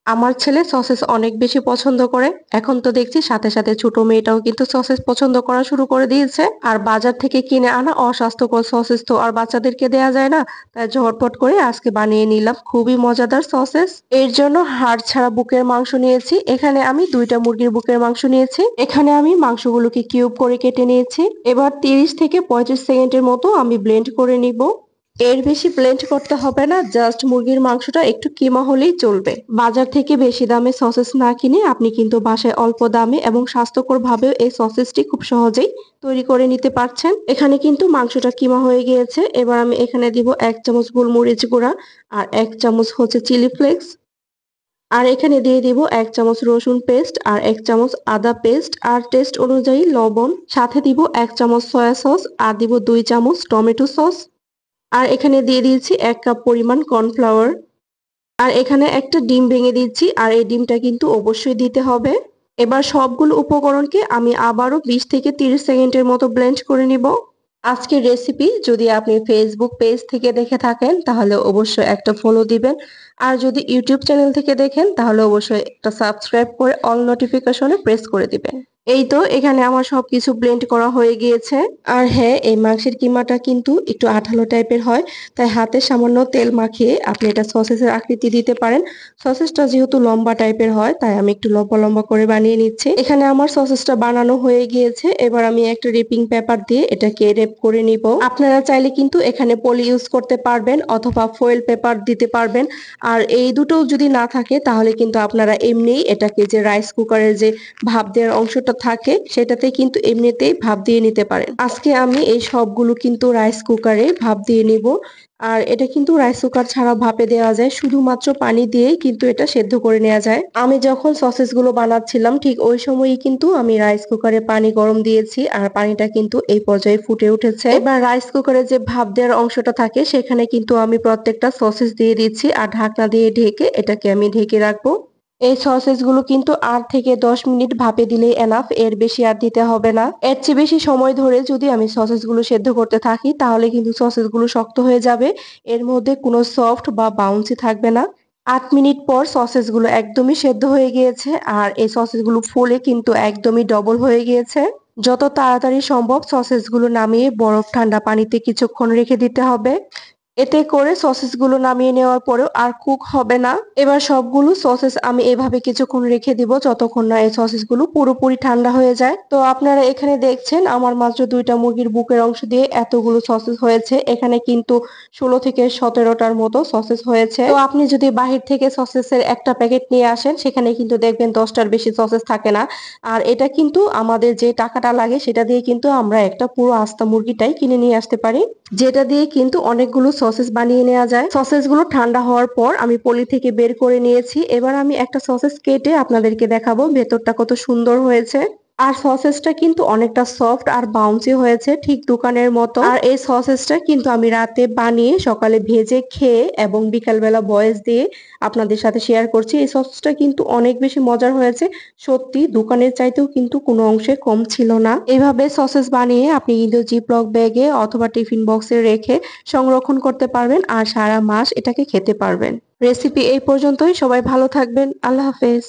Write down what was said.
আমার ছেলে সসেস অনেক বেশি পছন্দ করে। এখন তো দেখছি সাথে সাথে ছোট মেয়েটাও কিন্তু সসেস পছন্দ করা শুরু করে দিয়েছে। আর বাজার থেকে কিনে আনা অস্বাস্থ্যকর সসেস তো আর বাচ্চাদেরকে দেয়া যায় না। তাই ঝটপট করে আজকে বানিয়ে নিলাম খুবই মজাদার সসেস। এর জন্য হাড় ছাড়া বুকের মাংস নিয়েছি। এখানে আমি 2টা মুরগির বুকের মাংস নিয়েছি। এখানে আমি মাংসগুলোকে কিউব করে কেটে নিয়েছি। এবার 30 থেকে 35 সেকেন্ডের মতো আমি ব্লেন্ড করে নিব। এর বেশি ব্লেন্ড করতে হবে না, জাস্ট মুরগির মাংসটা একটু কিমা হলেই চলবে। বাজার থেকে বেশি দামে সসেস না কিনে আপনি কিন্তু বাসায় অল্প দামে এবং স্বাস্থ্যকর ভাবে এই সসেসটি খুব সহজেই তৈরি করে নিতে পারছেন। এখানে কিন্তু মাংসটা কিমা হয়ে গিয়েছে। এবার আমি এখানে দিব 1 চামচ গোলমরিচ গুঁড়া আর 1 চামচ হচ্ছে চিলি ফ্লেক্স। আর এখানে দিয়ে দিব 1 চামচ রসুন পেস্ট আর 1 চামচ আদা পেস্ট আর টেস্ট অনুযায়ী লবণ। সাথে দিব 1 চামচ সয়া সস আর দিব 2 চামচ টমেটো সস। আর এখানে দিয়ে দিয়েছি 1 কাপ পরিমাণ কর্নফ্লাওয়ার। আর এখানে একটা ডিম ভেঙে দিচ্ছি, আর এই ডিমটা কিন্তু অবশ্যই দিতে হবে। এবার সবগুলো উপকরণকে আমি আবারও 20 থেকে 30 সেকেন্ডের মতো ব্লেন্ড করে নিব। আজকের রেসিপি যদি আপনি ফেসবুক পেজ থেকে দেখে থাকেন তাহলে অবশ্যই একটা ফলো দিবেন। আর যদি ইউটিউব চ্যানেল থেকে দেখেন তাহলে অবশ্যই একটা সাবস্ক্রাইব করে অল নোটিফিকেশনে প্রেস করে দিবেন। এই তো এখানে আমার সবকিছু ব্লেন্ড করা হয়ে গিয়েছে। আর হ্যাঁ, এই মাংসের কিমাটা কিন্তু একটু আঠালো টাইপের হয়, তাই হাতে সামান্য তেল মাখিয়ে আপনি এটা সসেসের আকৃতি দিতে পারেন। সসেসটা যেহেতু লম্বা টাইপের হয় তাই আমি একটু লম্বা লম্বা করে বানিয়ে নিচ্ছি। এখানে আমার সসেসটা বানানো হয়ে গিয়েছে। এবার আমি একটা রিপিং পেপার দিয়ে এটাকে রেপ করে নিব। আপনারা চাইলে কিন্তু এখানে পলি ইউজ করতে পারবেন অথবা ফয়েল পেপার দিতে পারবেন। আর এই দুটো যদি না থাকে তাহলে কিন্তু আপনারা এমনিই এটাকে যে রাইস কুকারের যে ভাপ দেওয়ার অংশটা থাকে সেটাতে কিন্তু এমনিতেই ভাপ দিয়ে নিতে পারেন। আজকে আমি এই সবগুলো কিন্তু রাইস কুকারে ভাপ দিয়ে নিব। আর এটা কিন্তু রাইস কুকার ছাড়া ভাপে দেওয়া যায়, শুধুমাত্র পানি দিয়েই কিন্তু এটা সেদ্ধ করে নেওয়া যায়। আমি যখন সসেস গুলো বানাচ্ছিলাম ঠিক ওই সময়ই কিন্তু আমি রাইস কুকারে পানি গরম দিয়েছি, আর পানিটা কিন্তু এই পর্যায়ে ফুটে উঠেছে। এবার রাইস কুকারে যে ভাপ দেওয়ার অংশটা থাকে সেখানে কিন্তু আমি প্রত্যেকটা সসেস দিয়ে দিচ্ছি আর ঢাকনা দিয়ে ঢেকে এটাকে আমি ঢেকে রাখবো। এই সসেস গুলো কিন্তু 8 থেকে 10 মিনিট ভাপে দিলেই এনাফ, এর বেশি আর দিতে হবে না। এর চেয়ে বেশি সময় ধরে যদি আমি সসেস গুলো সেদ্ধ করতে থাকি তাহলে কিন্তু সসেস গুলো শক্ত হয়ে যাবে, এর মধ্যে কোনো সফট বা বাউন্সি থাকবে না। 8 মিনিট পর সসেস গুলো একদমই সেদ্ধ হয়ে গিয়েছে, আর এই সসেস গুলো ফুলে কিন্তু একদমই ডবল হয়ে গিয়েছে। যত তাড়াতাড়ি সম্ভব সসেস গুলো নামিয়ে বরফ ঠান্ডা পানিতে কিছুক্ষণ রেখে দিতে হবে। এতে করে সসেস গুলো নামিয়ে নেওয়ার পরেও আর কুক হবে না। এবার সবগুলো সসেস আমি এভাবে কিছুক্ষণ রেখে দিব যতক্ষণ না এই সসেস গুলো পুরোপুরি ঠান্ডা হয়ে যায়। তো আপনারা এখানে দেখছেন আমার মাত্র 2টা মুরগির বুকের অংশ দিয়ে এতগুলো সসেস হয়েছে। এখানে কিন্তু 16 থেকে 17টার মতো সসেস হয়েছে। তো আপনি যদি বাহির থেকে সসেসের একটা প্যাকেট নিয়ে আসেন সেখানে কিন্তু দেখবেন 10টার বেশি সসেস থাকে না। আর এটা কিন্তু আমাদের যে টাকাটা লাগে সেটা দিয়ে কিন্তু আমরা একটা পুরো আস্তা মুরগিটাই কিনে নিয়ে আসতে পারি, যেটা দিয়ে কিন্তু অনেকগুলো সসেস বানিয়ে নেওয়া যায়। সসেস গুলো ঠান্ডা হওয়ার পর আমি পলি থেকে বের করে নিয়েছি। এবার আমি একটা সসেস কেটে আপনাদেরকে দেখাবো ভেতরটা কত সুন্দর হয়েছে। আর সসেসটা কিন্তু অনেকটা সফট আর বাউন্সি হয়েছে, ঠিক দোকানের মতো। আর এই সসেসটা কিন্তু আমি রাতে বানিয়ে সকালে ভেজে খেয়ে এবং বিকালবেলা বয়েস দিয়ে আপনাদের সাথে শেয়ার করছি। এই সসেসটা কিন্তু অনেক বেশি মজার হয়েছে, সত্যি দোকানের চাইতেও কিন্তু কোনো অংশে কম ছিল না। এইভাবে সসেস বানিয়ে আপনি কিন্তু জিপলক ব্যাগে অথবা টিফিন বক্সে রেখে সংরক্ষণ করতে পারবেন আর সারা মাস এটাকে খেতে পারবেন। রেসিপি এই পর্যন্তই, সবাই ভালো থাকবেন, আল্লাহ হাফেজ।